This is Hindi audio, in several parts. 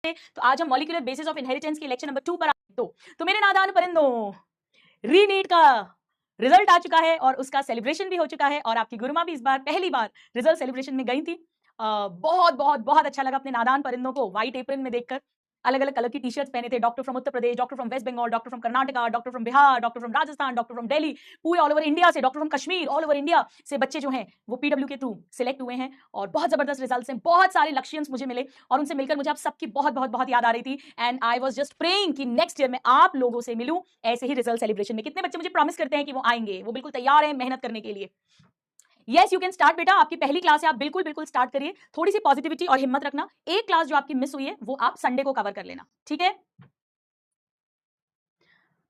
तो आज हम मॉलिक्यूलर बेसिस ऑफ इनहेरिटेंस के लेक्चर नंबर 2 पर तो मेरे नादान परिंदों, रीनीट का रिजल्ट आ चुका है और उसका सेलिब्रेशन भी हो चुका है और आपकी गुरुमा भी इस बार पहली बार रिजल्ट सेलिब्रेशन में गई थी। बहुत बहुत बहुत अच्छा लगा अपने नादान परिंदों को व्हाइट एप्रन में देखकर। अलग अलग कलर की टी शर्ट्स पहने थे, doctor from Uttar Pradesh, doctor from West Bengal, doctor from Karnataka, doctor from Bihar, doctor from Rajasthan, doctor from Delhi, पूरे ऑल ओवर इंडिया से, doctor from Kashmir, all over India से बच्चे जो हैं वो पीडब्ल्यू के थ्रू सिलेक्ट हुए हैं और बहुत जबरदस्त रिजल्ट्स हैं। बहुत सारे लक्ष्यंस मुझे मिले और उनसे मिलकर मुझे आप सबकी बहुत बहुत बहुत याद आ रही थी and I was just praying कि नेक्स्ट ईयर में आप लोगों से मिलूं ऐसे ही रिजल्ट सेलिब्रेशन में। कितने बच्चे मुझे प्रॉमिस करते हैं कि वो आएंगे, वो बिल्कुल तैयार हैं मेहनत करने के लिए। यस यू कैन स्टार्ट बेटा, आपकी पहली क्लास है, आप बिल्कुल बिल्कुल स्टार्ट करिए। थोड़ी सी पॉजिटिविटी और हिम्मत रखना। एक क्लास जो आपकी मिस हुई है वो आप संडे को कवर कर लेना, ठीक है।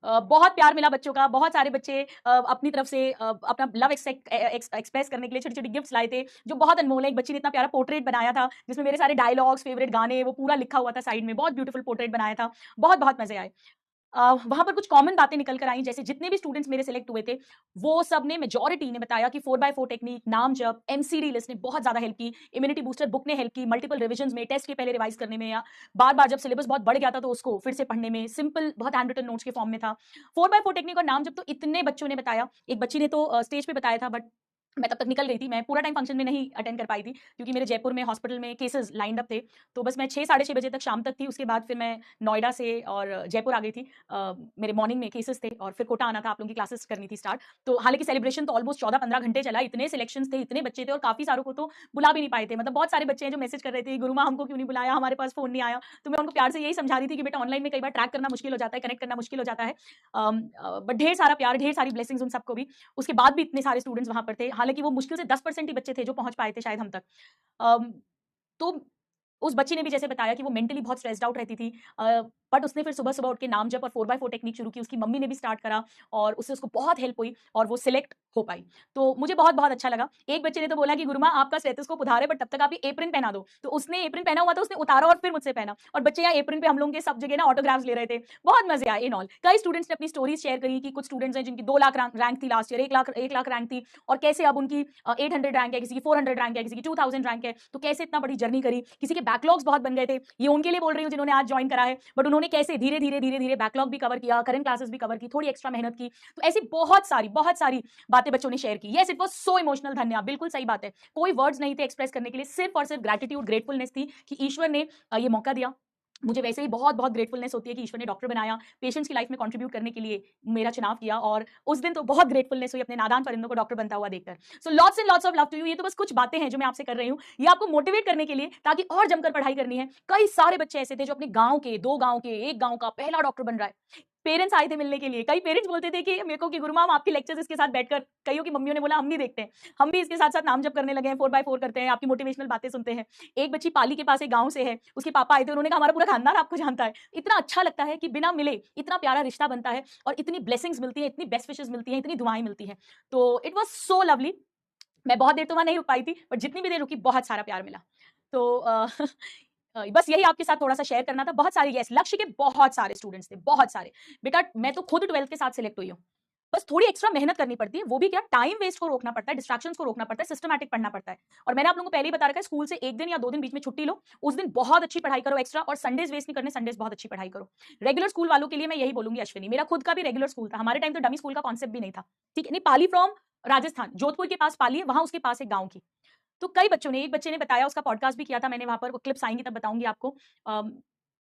बहुत प्यार मिला बच्चों का, बहुत सारे बच्चे अपनी तरफ से अपना लव एक्सप्रेस करने के लिए छोटी छोटी गिफ्ट्स लाए थे जो बहुत अनमोल है। एक बच्ची ने इतना प्यारा पोर्ट्रेट बनाया था जिसमें मेरे सारे डायलॉग्स, फेवरेट गाने वो पूरा लिखा हुआ था साइड में, बहुत ब्यूटीफुल पोर्ट्रेट बनाया था। बहुत बहुत मजे आए। वहाँ पर कुछ कॉमन बातें निकल कर आई, जैसे जितने भी स्टूडेंट्स मेरे सिलेक्ट हुए थे वो सब ने, मेजॉरिटी ने बताया कि 4x4 टेक्निक, नाम जप, एमसीडी लिस्ट ने बहुत ज्यादा हेल्प की, इम्यूनिटी बूस्टर बुक ने हेल्प की, मल्टीपल रिविजन में, टेस्ट के पहले रिवाइज करने में, या बार बार जब सिलेबस बहुत बढ़ गया था तो उसको फिर से पढ़ने में, सिंपल बहुत हैंड रिटन नोट्स के फॉर्म में था। 4x4 टेक्निक और नाम जप तो इतने बच्चों ने बताया। एक बच्ची ने तो स्टेज पे बताया था बट मैं तब तक निकल गई थी, मैं पूरा टाइम फंक्शन में नहीं अटेंड कर पाई थी क्योंकि मेरे जयपुर में हॉस्पिटल में केसेस लाइंड अप थे। तो बस मैं 6 साढ़े 6 बजे तक शाम तक थी, उसके बाद फिर मैं नोएडा से और जयपुर आ गई थी। मेरे मॉर्निंग में केसेस थे और फिर कोटा आना था, आप लोगों की क्लासेस करनी थी स्टार्ट। तो हालांकि सेलिब्रेशन तो ऑलमोस्ट 14-15 घंटे चला, इतने सिलेक्शंस थे, इतने बच्चे थे और काफी सारों को तो बुला भी नहीं पाए थे। मतलब बहुत सारे बच्चे हैं जो मैसेज कर रहे थे, गुरुमा हमको क्यों नहीं बुलाया, हमारे पास फोन नहीं आया। तो मैं उनको प्यार से यही समझा रही थी कि बेटा ऑनलाइन में कई बार ट्रैक करना मुश्किल हो जाता है, कनेक्ट करना मुश्किल हो जाता है, बट ढेर सारा प्यार, ढेर सारी ब्लेसिंग्स उन सबको भी। उसके बाद भी इतने सारे स्टूडेंट्स वहां पर थे, हालांकि वो मुश्किल से 10% ही बच्चे थे जो पहुंच पाए थे शायद हम तक। अम, तो उस बच्ची ने भी जैसे बताया कि वो मेंटली बहुत स्ट्रेस्ड आउट रहती थी, बट उसने फिर सुबह सुबह उठ के नाम जप और 4x4 टेक्निक शुरू की, उसकी मम्मी ने भी स्टार्ट करा और उससे उसको बहुत हेल्प हुई और वो सिलेक्ट हो पाई। तो मुझे बहुत बहुत अच्छा लगा। एक बच्चे ने तो बोला कि गुरुमा आपका स्टेथोस्कोप उधार है बट तब तक आप ये एप्रन पहना दो, तो उसने एप्रन पहना हुआ था, उसने उतारा और फिर मुझसे पहना और बच्चे यहाँ एप्रन पे हम लोगों के सब जगह ना ऑटोग्राफ्स ले रहे थे। बहुत मजे आए इन ऑल। कई स्टूडेंट्स ने अपनी स्टोरीज शेयर करी कि कुछ स्टूडेंट्स हैं जिनकी 2 लाख रैंक थी लास्ट ईयर, 1 लाख रैंक थी और कैसे अब उनकी 800 रैंक है, किसी की 400 रैंक है, किसी की 2000 रैंक है, तो कैसे इतना बड़ी जर्नी करी। किसी के बैकलॉग्स बहुत बन गए थे, ये उनके लिए बोल रही हूँ जिन्होंने आज ज्वाइन करा है, बट उन्होंने कैसे धीरे धीरे धीरे धीरे बैकलॉग भी कवर किया, करंट क्लासेस भी कवर की, थोड़ी एक्स्ट्रा मेहनत की। तो ऐसी बहुत सारी बातें बच्चों ने शेयर की। Yes it was so emotional धन्या, बिल्कुल सही बात है। कोई वर्ड्स नहीं थे एक्सप्रेस करने के लिए, सिर्फ और सिर्फ ग्रेटिट्यूड, ग्रेटफुलनेस थी कि ईश्वर ने ये मौका दिया। मुझे वैसे ही बहुत बहुत ग्रेटफुलनेस होती है कि ईश्वर ने डॉक्टर बनाया, पेशेंट्स की लाइफ में कंट्रीब्यूट करने के लिए मेरा चुनाव किया और उस दिन तो बहुत ग्रेटफुलनेस हुई अपने नादान परिंदों को डॉक्टर बनता हुआ देखकर। So lots and lots of love to you. ये तो बस कुछ बातें हैं जो मैं आपसे कर रही हूँ, ये आपको मोटिवेट करने के लिए ताकि और जमकर पढ़ाई करनी है। कई सारे बच्चे ऐसे थे जो अपने गांव के, 2 गांव के, 1 गांव का पहला डॉक्टर बन रहा है। पेरेंट्स आए थे मिलने के लिए, कई पेरेंट्स बोलते थे कि मेरे को कि गुरुमा हम आपके लेक्चर्स इसके साथ बैठकर, कईयों की मम्मियों ने बोला हम नहीं देखते हैं, हम भी इसके साथ साथ नाम जप करने लगे हैं, 4x4 करते हैं, आपकी मोटिवेशनल बातें सुनते हैं। एक बच्ची पाली के पास एक गांव से है, उसके पापा आए थे, उन्होंने कहा हमारा पूरा खानदान आपको जानता है। इतना अच्छा लगता है कि बिना मिले इतना प्यारा रिश्ता बनता है और इतनी ब्लेसिंग्स मिलती है, इतनी बेस्ट विशेस मिलती हैं, इतनी दुआएं मिलती हैं। तो इट वॉज सो लवली। मैं बहुत देर तो वहां नहीं रुक पाई थी बट जितनी भी देर रुकी बहुत सारा प्यार मिला। तो बस यही आपके साथ थोड़ा सा शेयर करना था। बहुत सारे यस लक्ष्य के बहुत सारे स्टूडेंट्स थे, बहुत सारे। बेटा मैं तो खुद 12th के साथ सिलेक्ट हुई हूँ, बस थोड़ी एक्स्ट्रा मेहनत करनी पड़ती है, वो भी क्या, टाइम वेस्ट को रोकना पड़ता है, डिस्ट्रैक्शंस को रोकना पड़ता है, सिस्टमैटिक पढ़ना पड़ता है। और मैंने आप लोगों को पहले ही बता रखा है, स्कूल से 1 दिन या 2 दिन बीच में छुट्टी लो, उस दिन बहुत अच्छी पढ़ाई करो एक्स्ट्रा, और संडेज वेस्ट नहीं करने, संडेज बहुत अच्छी पढ़ाई करो। रेगुलर स्कूल वालों के लिए मैं यही बोलूंगी अश्विनी, मेरा खुद का भी रेगुलर स्कूल था, हमारे टाइम तो डमी स्कूल का कॉन्सेप्ट भी नहीं था, ठीक है। नहीं, पाली फ्रॉम राजस्थान, जोधपुर के पास पाली है, वहां उसके पास एक गांव की। तो कई बच्चों ने, एक बच्चे ने बताया, उसका पॉडकास्ट भी किया था मैंने, वहां पर वो क्लिप्स आएंगी तब बताऊंगी आपको।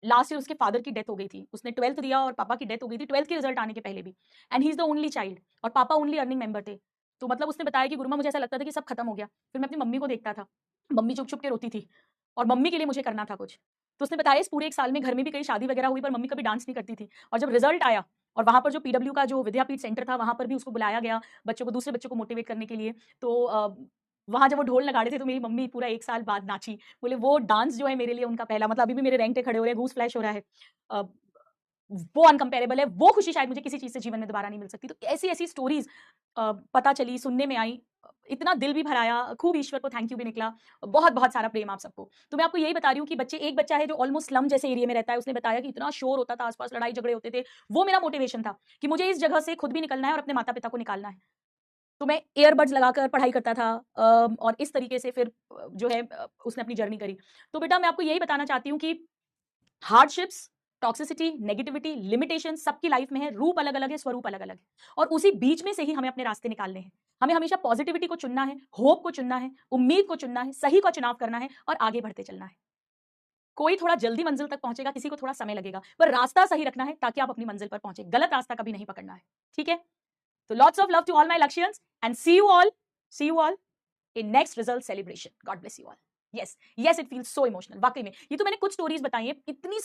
लास्ट ईयर उसके फादर की डेथ हो गई थी, उसने 12th दिया और पापा की डेथ हो गई थी 12th के रिजल्ट आने के पहले भी, and he is the only child और पापा ओनली अर्निंग मेंबर थे। तो मतलब उसने बताया कि गुरुमा मुझे ऐसा लगता था कि सब खत्म हो गया, फिर मैं अपनी मम्मी को देखता था, मम्मी चुप चुप के रोती थी और मम्मी के लिए मुझे करना था कुछ। तो उसने बताया इस पूरे 1 साल में घर में भी कई शादी वगैरह हुई पर मम्मी कभी डांस नहीं करती थी, और जब रिजल्ट आया और वहां पर जो पीडब्ल्यू का जो विद्यापीठ सेंटर था वहां पर भी उसको बुलाया गया बच्चों को, दूसरे बच्चों को मोटिवेट करने के लिए। तो वहां जब वो ढोल लगाड़े थे तो मेरी मम्मी पूरा 1 साल बाद नाची। बोले वो डांस जो है मेरे लिए उनका पहला, मतलब अभी भी मेरे रैंक खड़े हो रहे हैं, गूस फ्लैश हो रहा है। अ, वो अनकंपेरेबल है, वो खुशी शायद मुझे किसी चीज से जीवन में दोबारा नहीं मिल सकती। तो ऐसी ऐसी स्टोरीज पता चली, सुनने में आई, इतना दिल भी भराया, खूब ईश्वर को थैंक यू भी निकला, बहुत बहुत सारा प्रेम आप सबको। तो मैं आपको यही बता रही हूँ कि बच्चे, एक बच्चा है जो ऑलमोस्ट स्लम जैसे एरिया में रहता है, उसने बताया कि इतना शोर होता था आसपास, लड़ाई झगड़े होते थे, वो मेरा मोटिवेशन था कि मुझे इस जगह से खुद भी निकलना है और अपने माता पिता को निकालना है। तो मैं ईयरबड्स लगाकर पढ़ाई करता था और इस तरीके से फिर जो है उसने अपनी जर्नी करी। तो बेटा मैं आपको यही बताना चाहती हूँ कि हार्डशिप्स, टॉक्सिसिटी, नेगेटिविटी, लिमिटेशन सबकी लाइफ में है, रूप अलग अलग है, स्वरूप अलग अलग है, और उसी बीच में से ही हमें अपने रास्ते निकालने हैं। हमें हमेशा पॉजिटिविटी को चुनना है, होप को चुनना है, उम्मीद को चुनना है, सही का चुनाव करना है और आगे बढ़ते चलना है। कोई थोड़ा जल्दी मंजिल तक पहुंचेगा, किसी को थोड़ा समय लगेगा, पर रास्ता सही रखना है ताकि आप अपनी मंजिल पर पहुंचे। गलत रास्ता कभी नहीं पकड़ना है, ठीक है? तो lots of love to all my Lakshyans and see you all in next result celebration. God bless you all. Yes it feels so emotional. वाकई में ये तो मैंने कुछ स्टोरीज बताई है, इतनी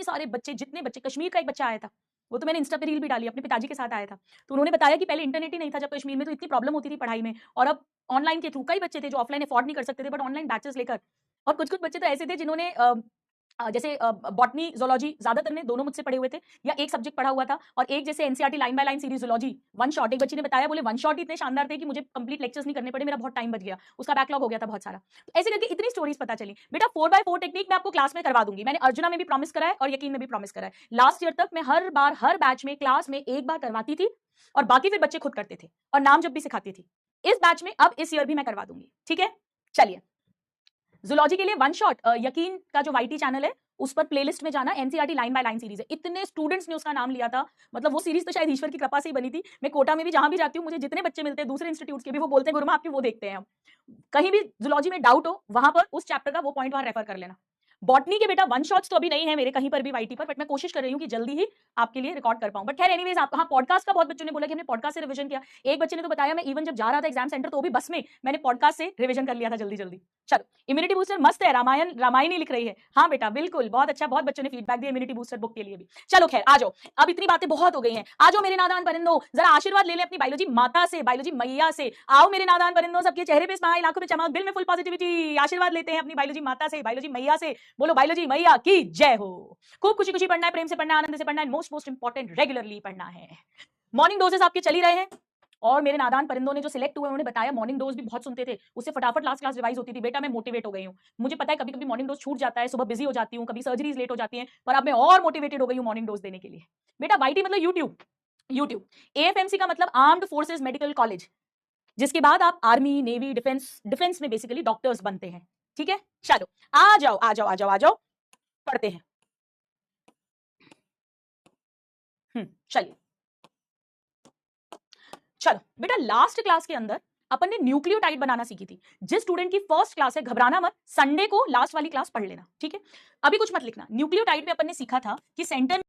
सारे बच्चे, जितने बच्चे, कश्मीर का एक बच्चा आया था, वो तो मैंने इंस्टा पे रील भी डाली, अपने पिताजी के साथ आया था, तो उन्होंने बताया कि पहले इंटरनेट ही नहीं था जब कश्मीर में, तो इतनी प्रॉब्लम होती थी पढ़ाई में, और अब ऑनलाइन के थ्रू कई बच्चे थे जो ऑफलाइन अफोर्ड नहीं कर सकते थे, बट ऑनलाइन बैचेस लेकर, और कुछ कुछ बच्चे तो ऐसे थे जिन्होंने जैसे बॉटनी, जोलॉजी, ज्यादातर ने दोनों मुझसे पढ़े हुए थे, या एक सब्जेक्ट पढ़ा हुआ था, और एक जैसे NCERT line by line series zoology one shot. एक बच्ची ने बताया, बोले वन शॉट इतने शानदार थे कि मुझे कंप्लीट लेक्चर्स नहीं करने पड़े, मेरा बहुत टाइम बच गया, उसका बैकलॉग हो गया था बहुत सारा। तो ऐसे करके इतनी स्टोरीज पता चली। बेटा 4x4 टेक्निक मैं आपको क्लास में करवा दूंगी, मैंने अर्जुना में भी प्रॉमिस करा है और यकीन में भी प्रॉमिस करा है। लास्ट ईयर तक मैं हर बार, हर बैच में, क्लास में एक बार करवाती थी, और बाकी फिर बच्चे खुद करते थे, और नाम जब भी सिखाती थी। इस बैच में अब इस ईयर भी मैं करवा दूंगी, ठीक है? चलिए, जूलॉजी के लिए वन शॉट, यकीन का जो वाईटी चैनल है उस पर प्लेलिस्ट में जाना, NCERT line by line series है, इतने स्टूडेंट्स ने उसका नाम लिया था, मतलब वो सीरीज तो शायद ईश्वर की कृपा से ही बनी थी। मैं कोटा में भी जहां भी जाती हूँ, मुझे जितने बच्चे मिलते हैं दूसरे इंस्टीट्यूट्स के भी, वो बोलते हैं गुरुमा आपकी वो देखते हैं हम। कहीं भी जूलॉजी में डाउट हो, वहां पर उस चैप्टर का वो पॉइंट वहां रेफर कर लेना। बॉटनी के बेटा वन शॉट्स तो अभी नहीं है मेरे कहीं पर भी वाईटी पर, बट मैं कोशिश कर रही हूँ कि जल्दी ही आपके लिए रिकॉर्ड कर पाऊं। बट खैर एनीवेज, आप हाँ, पॉडकास्ट का बहुत बच्चों ने बोला कि हमने पॉडकास्ट से रिवीजन किया। एक बच्चे ने तो बताया, मैं इवन जब जा रहा था एग्जाम सेंटर तो भी बस में मैंने पॉडकास्ट से रिवीजन कर लिया था जल्दी जल्दी। चलो, इम्यूनिटी बूस्टर मस्त है, रामायणी लिख रही है। हाँ बेटा बिल्कुल, बहुत अच्छा, बहुत बच्चों ने फीडबैक दिया इम्यूनिटी बूस्टर बुक के लिए भी। चलो खैर, आ जाओ, अब इतनी बातें बहुत हो गई हैं, आ जाओ मेरे नादान परिंदों, जरा आशीर्वाद ले ले अपनी बायोलॉजी माता से, बायोलॉजी मैया से। आओ मेरे नादान परिंदों, सबके चेहरे पे स्माइल, आंखों में चमक, दिल में फुल पॉजिटिविटी। आशीर्वाद लेते हैं अपनी बायोलॉजी माता से, बायोलॉजी मैया से। बोलो बायोलॉजी मैया की जय हो। खूब खुशी खुशी पढ़ना है, प्रेम से पढ़ना है, आनंद से पढ़ना है, मोस्ट इंपॉर्टेंट रेगुलरली पढ़ना है। मॉर्निंग डोजेस आपके चल ही रहे हैं, और मेरे नादान परिंदों ने जो सिलेक्ट हुए उन्होंने बताया मॉर्निंग डोज भी बहुत सुनते थे, उससे फटाफट लास्ट क्लास रिवाइज होती थी। बेटा मैं मोटिवेट हो गई हूं, मुझे पता है कभी कभी मॉर्निंग डोज छूट जाता है, सुबह बिजी हो जाती हूँ, कभी सर्जरीज लेट हो जाती हैं, पर अब मैं और मोटिवेटेड हो गई हूँ मॉर्निंग डोज देने के लिए। बेटा वाईटी मतलब यूट्यूब, एएफएमसी का मतलब आर्म्ड फोर्सेज मेडिकल कॉलेज, जिसके बाद आप आर्मी, नेवी, डिफेंस में बेसिकली डॉक्टर्स बनते हैं, ठीक है? चलो आ जाओ आ जाओ आ जाओ आ जाओ, पढ़ते हैं। चलिए, चलो बेटा, लास्ट क्लास के अंदर अपन ने न्यूक्लियोटाइड बनाना सीखी थी। जिस स्टूडेंट की फर्स्ट क्लास है, घबराना मत, संडे को लास्ट वाली क्लास पढ़ लेना, ठीक है? अभी कुछ मत लिखना। न्यूक्लियोटाइड में अपन ने सीखा था कि सेंटर